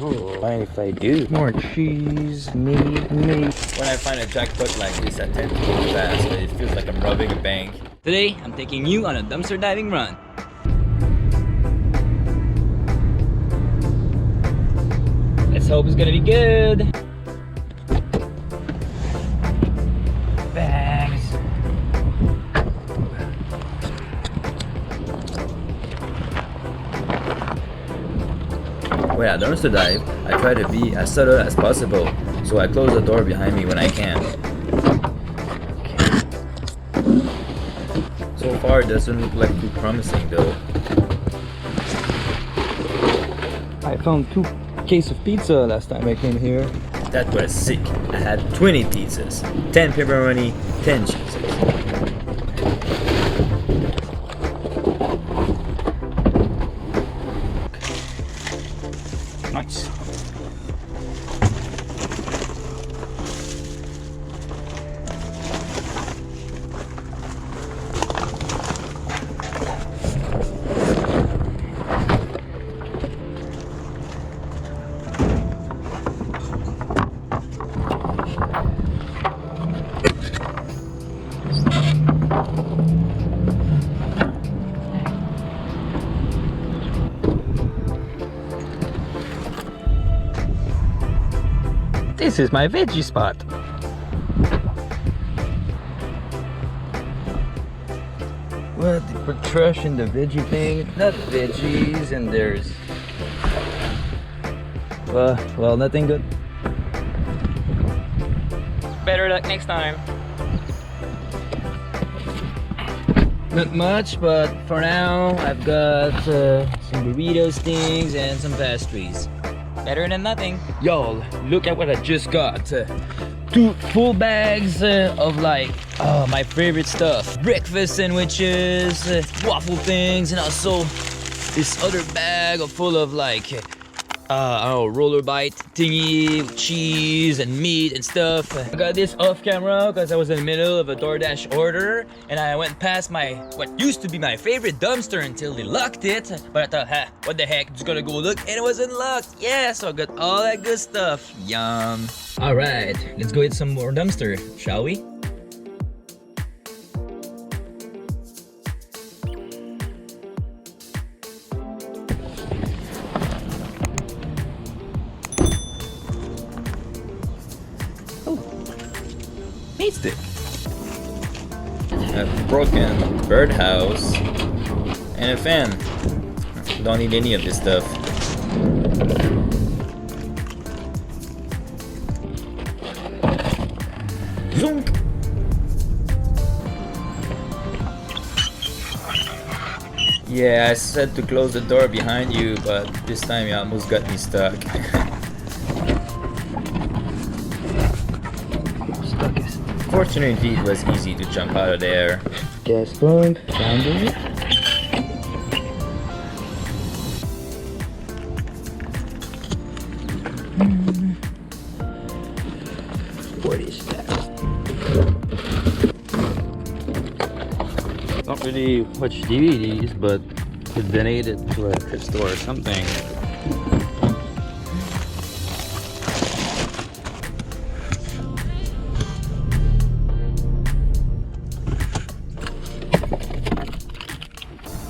Oh, mind if I do? More cheese, meat. When I find a jackpot like this, I tend to go fast, but it feels like I'm robbing a bank. Today, I'm taking you on a dumpster diving run. Let's hope it's gonna be good. Bags. When I dumpster dive, I try to be as subtle as possible, so I close the door behind me when I can. So far, it doesn't look like too promising though. I found 2 cases of pizza last time I came here. That was sick. I had 20 pizzas, 10 pepperoni, 10 cheeses. Nice. This is my veggie spot. What? They put trash in the veggie thing? Not veggies, and there's... well, nothing good. Better luck next time. Not much, but for now, I've got some burritos things and some pastries. Better than nothing. Y'all, look at what I just got. 2 full bags of like, my favorite stuff. Breakfast sandwiches, waffle things, and also this other bag full of like, I don't know, roller bite thingy with cheese and meat and stuff. I got this off camera because I was in the middle of a DoorDash order and I went past what used to be my favorite dumpster until they locked it. But I thought, what the heck, just gonna go look, and it wasn't locked. Yeah, so I got all that good stuff. Yum. All right, let's go eat some more dumpster, shall we? Meat stick. A broken birdhouse and a fan. Don't need any of this stuff. Zonk. Yeah, I said to close the door behind you, but this time you almost got me stuck. Fortunately, it was easy to jump out of there. Gas pump, found it. What is that? Don't really watch DVDs, but could donate it to a thrift store or something.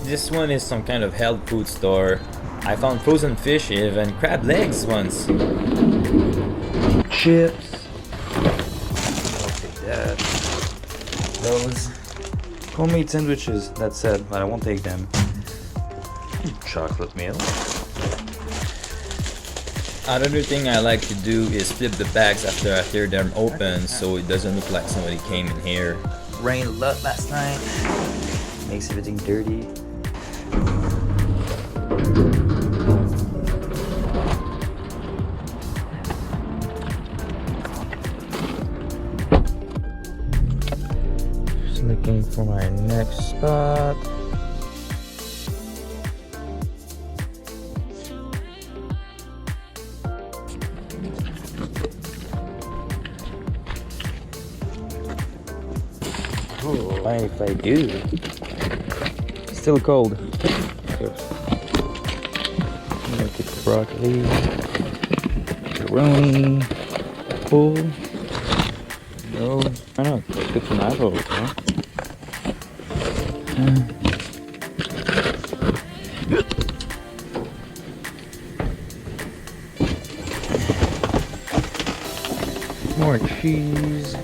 This one is some kind of health food store. I found frozen fish, even crab legs once. Chips. I'll take that. Those homemade sandwiches, that said, but I won't take them. Chocolate milk. Another thing I like to do is flip the bags after I tear them open so it doesn't look like somebody came in here. Rained a lot last night. Makes everything dirty. Just looking for my next spot. Oh, mind if I do? Still cold. I'm gonna get the broccoli. Pepperoni. Full. No, I don't know. Good for nachos, huh? More cheese.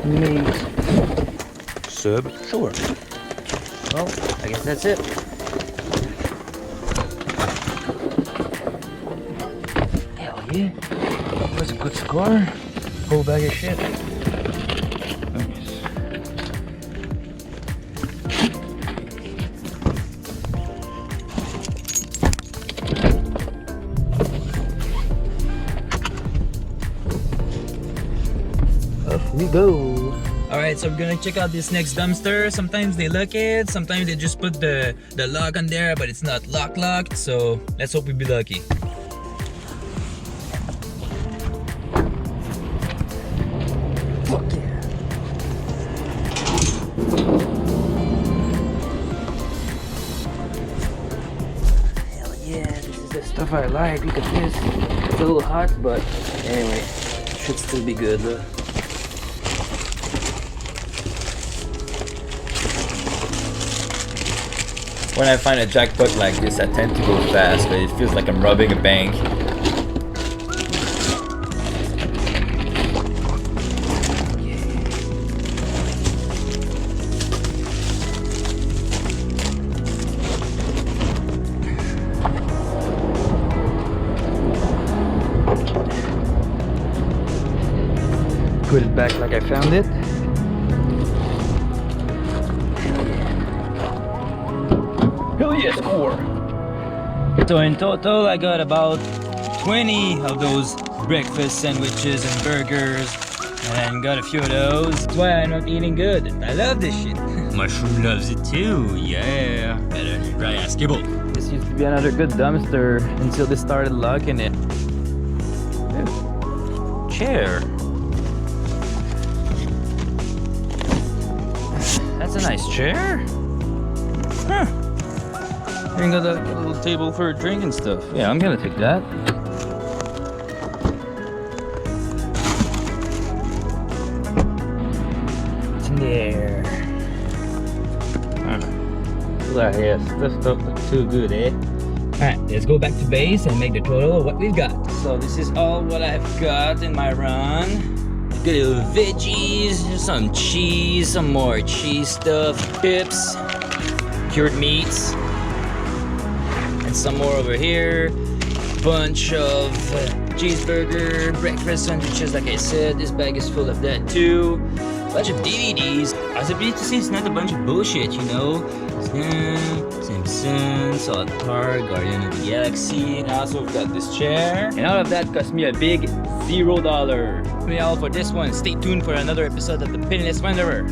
Meat. Sub, sure. Well, I guess that's it. Hell yeah. That was a good score. Whole bag of shit. Nice. Off we go. Alright, so we're gonna check out this next dumpster. Sometimes they lock it, sometimes they just put the lock on there, but it's not locked. So let's hope we be lucky. Fuck yeah. Hell yeah, this is the stuff I like. Look at this. It's a little hot, but anyway, should still be good though. When I find a jackpot like this, I tend to go fast, but it feels like I'm robbing a bank. Put it back like I found it. Hell yeah, score! So in total, I got about 20 of those breakfast sandwiches and burgers, and got a few of those. That's why I'm not eating good. I love this shit. Mushroom loves it too, yeah. Better dry ass kibble. This used to be another good dumpster until they started locking it. Ew. Chair. That's a nice chair. Huh. Even got a little table for a drink and stuff. Yeah, I'm gonna take that. It's in there. Yes, this stuff looks too good, eh? Alright, let's go back to base and make the total of what we've got. So this is all what I've got in my run. Good little veggies, some cheese, some more cheese stuff, chips, cured meats, and some more over here. Bunch of cheeseburger, breakfast sandwiches, like I said. This bag is full of that too. Bunch of DVDs. I was pleased to see it's not a bunch of bullshit, you know. Simpsons, South Park, Guardian of the Galaxy. And I also got this chair. And all of that cost me a big $0. That's all for this one. Stay tuned for another episode of The Penniless Wanderer.